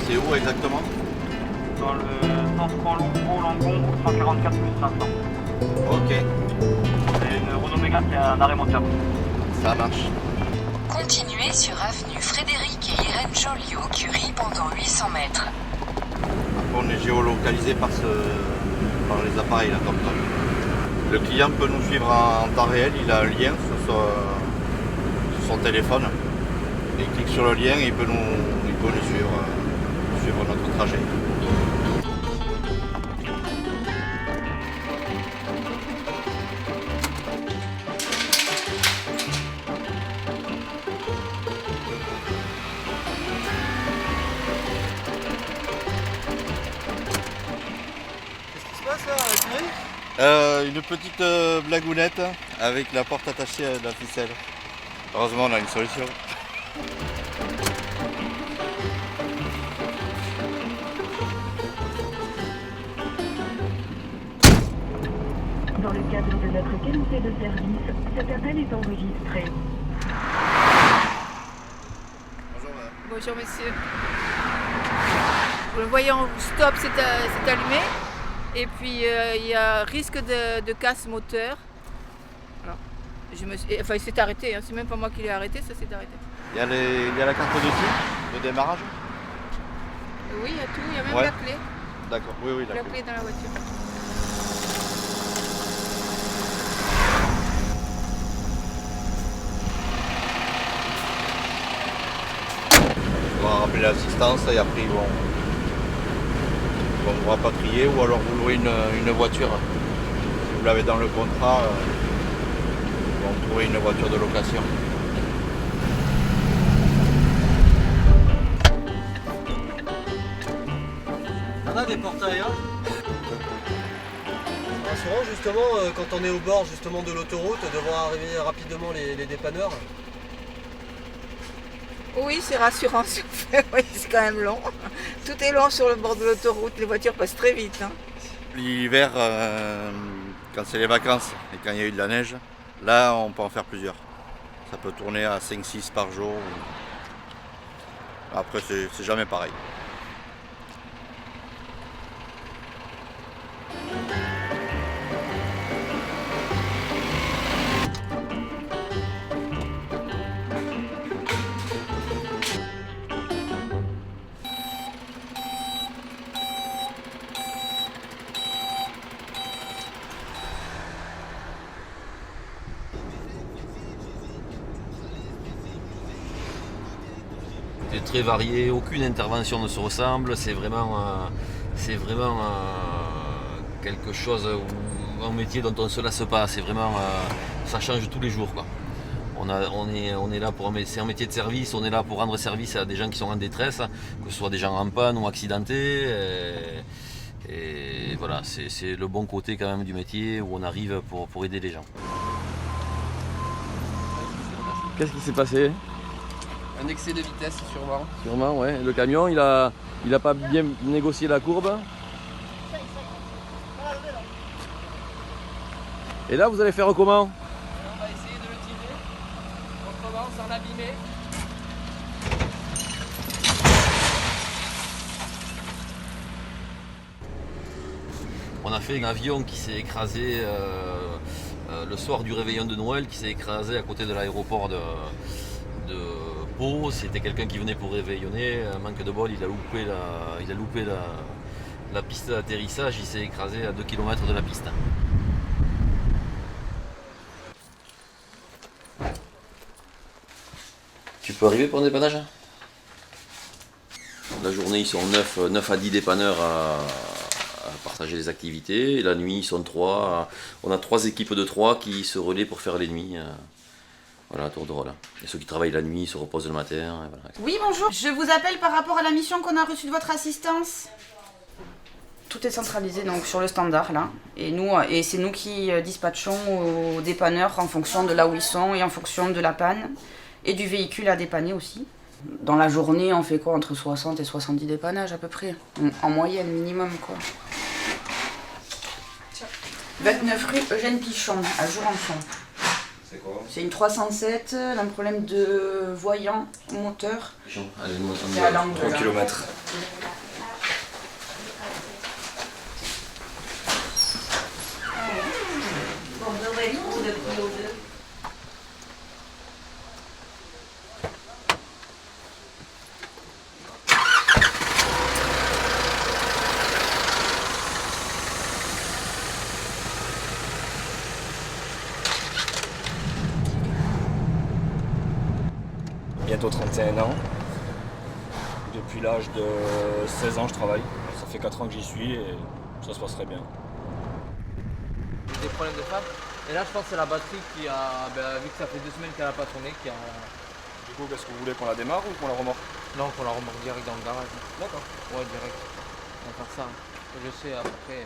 C'est où exactement? Dans le sens Langon, 144 plus 500. Ok, C'est une Renault Mégane qui a un arrêt moteur. ça marche. Continuez sur avenue Frédéric et Irène Joliot, Curie, pendant 800 mètres. Après, on est géolocalisé par les appareils là, comme ça. Le client peut nous suivre en temps réel, il a un lien sur son téléphone. Il clique sur le lien et il peut nous suivre notre trajet. Une petite blagounette avec la porte attachée à la ficelle. Heureusement, on a une solution. Dans le cadre de notre qualité de service, cet appel est enregistré. Bonjour madame. Bonjour monsieur. Le voyant stop s'est allumé et puis il y a risque de casse moteur. Alors, il s'est arrêté, hein. C'est même pas moi qui l'ai arrêté, ça s'est arrêté. Il y a la carte de type de démarrage? Oui, il y a tout, il y a même Ouais. la clé. D'accord, oui, La clé dans la voiture. On va rappeler l'assistance et après ils vont vous rapatrier ou alors vous louez une voiture. Si vous l'avez dans le contrat, ils vont trouver une voiture de location. On a des portails, hein. C'est rassurant justement quand on est au bord justement de l'autoroute de voir arriver rapidement les dépanneurs. Oui, c'est rassurant ce qu'on fait, oui, c'est quand même long. Tout est long sur le bord de l'autoroute, les voitures passent très vite. Hein. L'hiver, quand c'est les vacances et quand il y a eu de la neige, là on peut en faire plusieurs. Ça peut tourner à 5-6 par jour. Après c'est jamais pareil. C'est très varié, aucune intervention ne se ressemble, c'est vraiment quelque chose, un métier dont on ne se lasse pas, c'est vraiment, ça change tous les jours, quoi. On est là c'est un métier de service, on est là pour rendre service à des gens qui sont en détresse, que ce soit des gens en panne ou accidentés, et voilà, c'est le bon côté quand même du métier où on arrive pour aider les gens. Qu'est-ce qui s'est passé ? Un excès de vitesse sûrement. Sûrement, ouais. Le camion, il a pas bien négocié la courbe. Et là, vous allez faire comment? On va essayer de le tirer. Autrement, sans l'abîmer. On a fait un avion qui s'est écrasé le soir du réveillon de Noël, qui s'est écrasé à côté de l'aéroport de Pau. C'était quelqu'un qui venait pour réveillonner. Un manque de bol, il a loupé la piste d'atterrissage, il s'est écrasé à 2 km de la piste. Tu peux arriver pour un dépannage? La journée, ils sont 9 à 10 dépanneurs à partager les activités. Et la nuit, ils sont 3. On a 3 équipes de 3 qui se relaient pour faire les nuits. Voilà, tour de rôle. Et ceux qui travaillent la nuit se reposent le matin. Et voilà. Oui, bonjour. Je vous appelle par rapport à la mission qu'on a reçue de votre assistance. Tout est centralisé donc sur le standard là. Et c'est nous qui dispatchons aux dépanneurs en fonction de là où ils sont et en fonction de la panne et du véhicule à dépanner aussi. Dans la journée, on fait quoi? Entre 60 et 70 dépannages à peu près. En moyenne, minimum quoi. 29 rue Eugène Pichon, à Jurançon. C'est quoi? C'est une 307, un problème de voyant moteur. Allez, nous, C'est à l'angle. 3 km. bientôt 31 ans. Depuis l'âge de 16 ans je travaille. Ça fait 4 ans que j'y suis et ça se passe très bien. Des problèmes de femme. Et là je pense que c'est la batterie qui a, vu que ça fait 2 semaines qu'elle n'a pas tourné, qui a... Du coup, qu'est-ce que vous voulez, qu'on la démarre ou qu'on la remorque? Non, qu'on la remorque direct dans le garage. D'accord. Ouais, direct. On va faire ça. Je sais à peu près.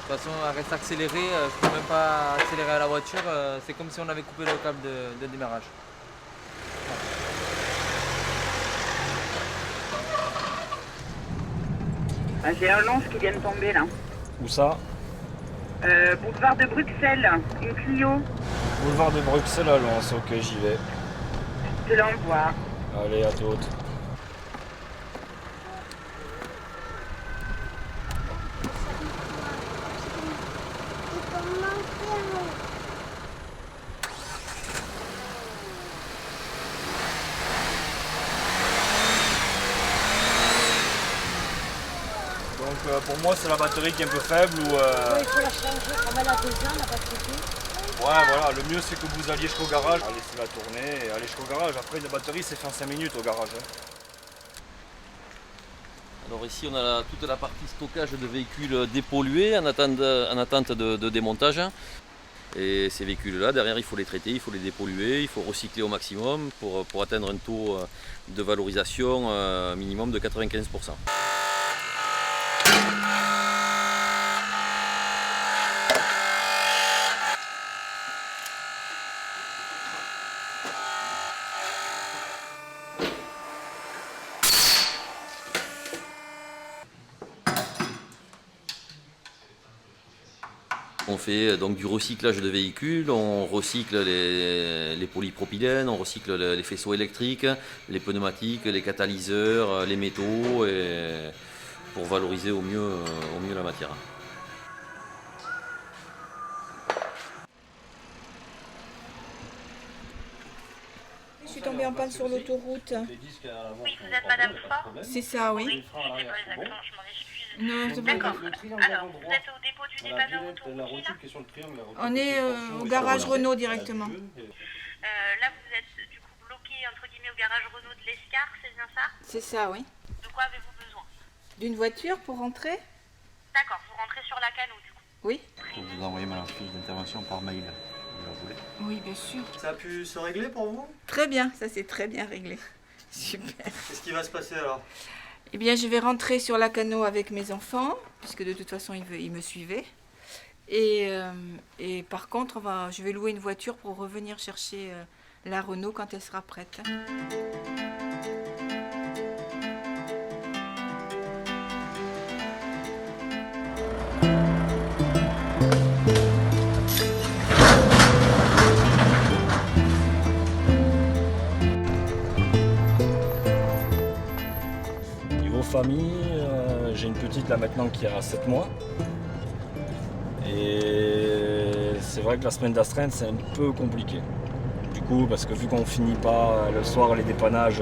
De toute façon, elle reste accélérée, je peux même pas accélérer à la voiture, c'est comme si on avait coupé le câble de démarrage. Ah, j'ai un lance qui vient de tomber là. Où ça? Boulevard de Bruxelles, une Clio. Boulevard de Bruxelles à Lens, ok, j'y vais. Je te l'envoie. Allez, à toutes. Donc pour moi c'est la batterie qui est un peu faible ou... il faut la changer, comme elle a 2 ans, la batterie. Ouais voilà, le mieux c'est que vous alliez jusqu'au garage, laissez-la tourner et allez jusqu'au garage. Après la batterie c'est fait en 5 minutes au garage. Alors ici on a toute la partie stockage de véhicules dépollués en attente de démontage. Et ces véhicules-là, derrière, il faut les traiter, il faut les dépolluer, il faut recycler au maximum pour atteindre un taux de valorisation minimum de 95%. On fait donc du recyclage de véhicules, on recycle les polypropylènes, on recycle les faisceaux électriques, les pneumatiques, les catalyseurs, les métaux, et pour valoriser au mieux la matière. Je suis tombée en panne sur l'autoroute. Oui, vous êtes Madame Fort? C'est ça, oui. Oui, c'est pas les accents, je m'en excuse. Non, c'est pas D'accord. grave. Alors, vous êtes au dépôt du dépanneur autoroutier là? On est au garage Renault directement. Là, vous êtes du coup bloqué entre guillemets au garage Renault de l'Escar, c'est bien ça? C'est ça, oui. De quoi avez-vous besoin? D'une voiture pour rentrer? D'accord, vous rentrez sur la Cano du coup. Oui. Je vais vous envoyer ma fiche d'intervention par mail. Vous la voulez? Oui, bien sûr. Ça a pu se régler pour vous? Très bien, ça s'est très bien réglé. Super. Qu'est-ce qui va se passer alors? Eh bien, je vais rentrer sur la Cano avec mes enfants, puisque de toute façon, ils me suivaient. Et par contre, je vais louer une voiture pour revenir chercher la Renault quand elle sera prête. Famille, j'ai une petite là maintenant qui a 7 mois et c'est vrai que la semaine d'astreinte c'est un peu compliqué du coup parce que vu qu'on finit pas le soir les dépannages,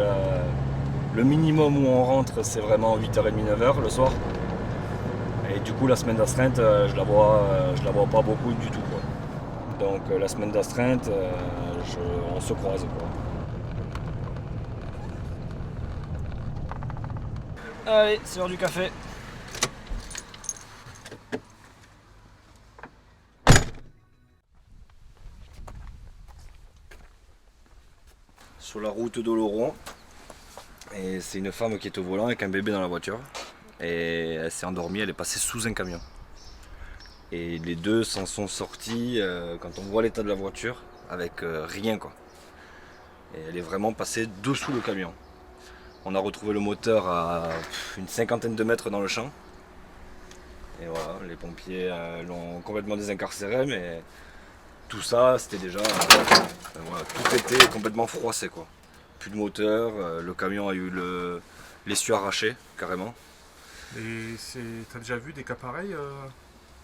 le minimum où on rentre c'est vraiment 8h30 9h le soir et du coup la semaine d'astreinte je la vois pas beaucoup du tout quoi. Donc la semaine d'astreinte on se croise quoi. Allez, c'est l'heure du café. Sur la route d'Oloron. Et c'est une femme qui est au volant avec un bébé dans la voiture. Et elle s'est endormie, elle est passée sous un camion. Et les deux s'en sont sortis quand on voit l'état de la voiture, avec rien quoi. Et elle est vraiment passée dessous le camion. On a retrouvé le moteur à une 50aine de mètres dans le champ. Et voilà, les pompiers l'ont complètement désincarcéré, mais tout ça, c'était déjà... voilà, tout était complètement froissé, quoi. Plus de moteur, le camion a eu l'essuie arraché, carrément. Et t'as déjà vu des cas pareils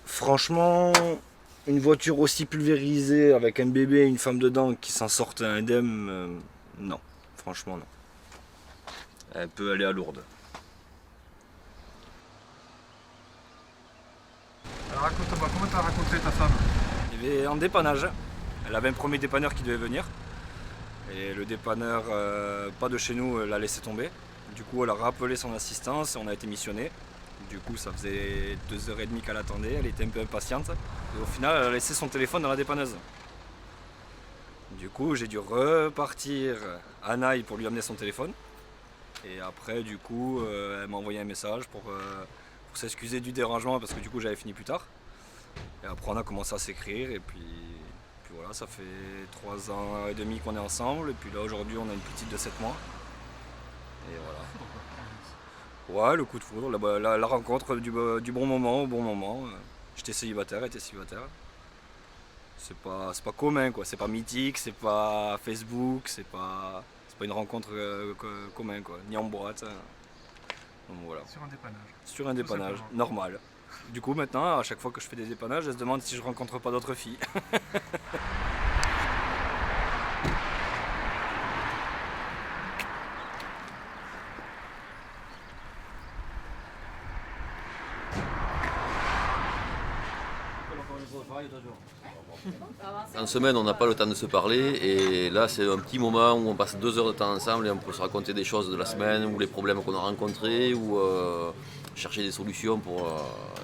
Franchement, une voiture aussi pulvérisée, avec un bébé et une femme dedans qui s'en sortent indemne, non. Franchement, non. Elle peut aller à Lourdes. Alors raconte-moi, comment t'as rencontré ta femme? Il est en dépannage. Elle avait un premier dépanneur qui devait venir. Et le dépanneur, pas de chez nous, l'a laissé tomber. Du coup, elle a rappelé son assistance et on a été missionné. Du coup, ça faisait 2h30 qu'elle attendait, elle était un peu impatiente. Et au final, elle a laissé son téléphone dans la dépanneuse. Du coup, j'ai dû repartir à Naï pour lui amener son téléphone. Et après, du coup, elle m'a envoyé un message pour s'excuser du dérangement parce que du coup, j'avais fini plus tard. Et après, on a commencé à s'écrire et puis voilà, ça fait 3 ans et demi qu'on est ensemble. Et puis là, aujourd'hui, on a une petite de 7 mois. Et voilà. Ouais, le coup de foudre, la rencontre du bon moment au bon moment. J'étais célibataire, elle était célibataire. C'est pas commun, quoi. C'est pas mythique, c'est pas Facebook, c'est pas une rencontre commun, quoi. Ni en boîte. Donc voilà. Sur un dépannage. Sur un dépannage, normal. Du coup, maintenant, à chaque fois que je fais des dépannages, elle se demande si je rencontre pas d'autres filles. En semaine, on n'a pas le temps de se parler et là, c'est un petit moment où on passe 2 heures de temps ensemble et on peut se raconter des choses de la semaine ou les problèmes qu'on a rencontrés ou chercher des solutions pour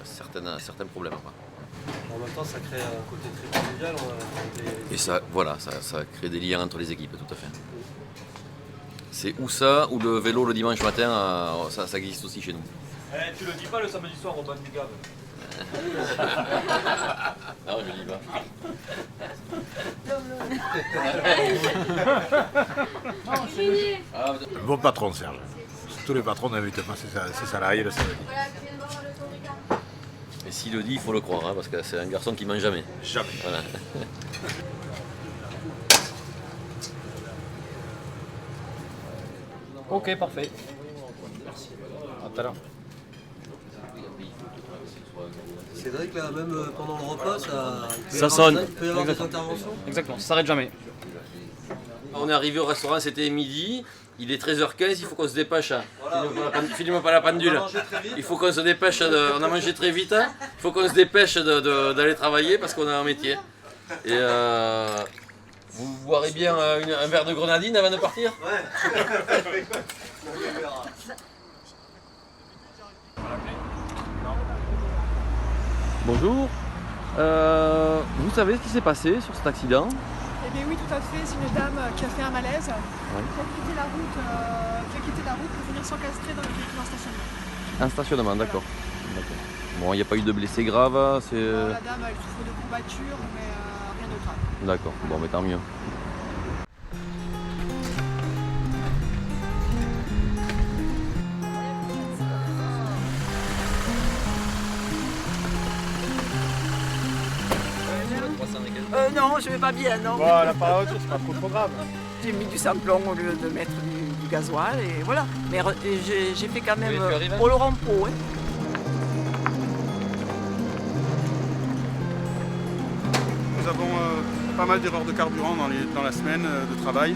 certains problèmes. En même temps, ça crée un côté très convivial. Et ça crée des liens entre les équipes, tout à fait. C'est ou ça, ou le vélo le dimanche matin, ça existe aussi chez nous. Tu le dis pas le samedi soir au Ban du Gave. Non, je dis pas. Bon patron, Serge. Tous les patrons n'invitent pas ses salariés le samedi. Et s'il le dit, il faut le croire, hein, parce que c'est un garçon qui mange jamais. Jamais. Voilà. Ok, parfait. À tout à l'heure. Cédric, là, même pendant le repas, Ça sonne. Il peut y avoir des interventions. Exactement, ça s'arrête jamais. On est arrivé au restaurant, c'était midi, il est 13h15, il faut qu'on se dépêche. Filme pas la pendule. Il faut qu'on se dépêche, on a mangé très vite, il faut qu'on se dépêche d'aller travailler parce qu'on a un métier. Et vous boirez bien un verre de grenadine avant de partir? Ouais. Bonjour. Vous savez ce qui s'est passé sur cet accident? Eh bien oui, tout à fait. C'est une dame qui a fait un malaise, qui a quitté la route pour venir s'encastrer dans le véhicule en stationnement. Un stationnement, d'accord. Bon, il n'y a pas eu de blessés graves, c'est... La dame, elle souffre de courbatures, mais rien de grave. D'accord, bon, mais tant mieux. Non, je vais pas bien, non. Bon, la voiture, c'est pas trop grave. J'ai mis du samplon au lieu de mettre du gasoil et voilà. Mais j'ai fait quand même pour le rempot. Hein. Nous avons pas mal d'erreurs de carburant dans la semaine de travail.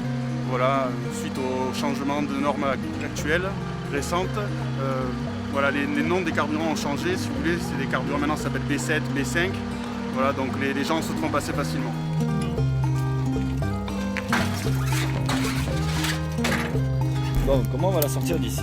Voilà, suite au changement de normes actuelles, récentes. Voilà, les noms des carburants ont changé. Si vous voulez, c'est des carburants maintenant, ça s'appelle B7, B5. Voilà, donc les gens se trompent assez facilement. Bon, comment on va la sortir d'ici?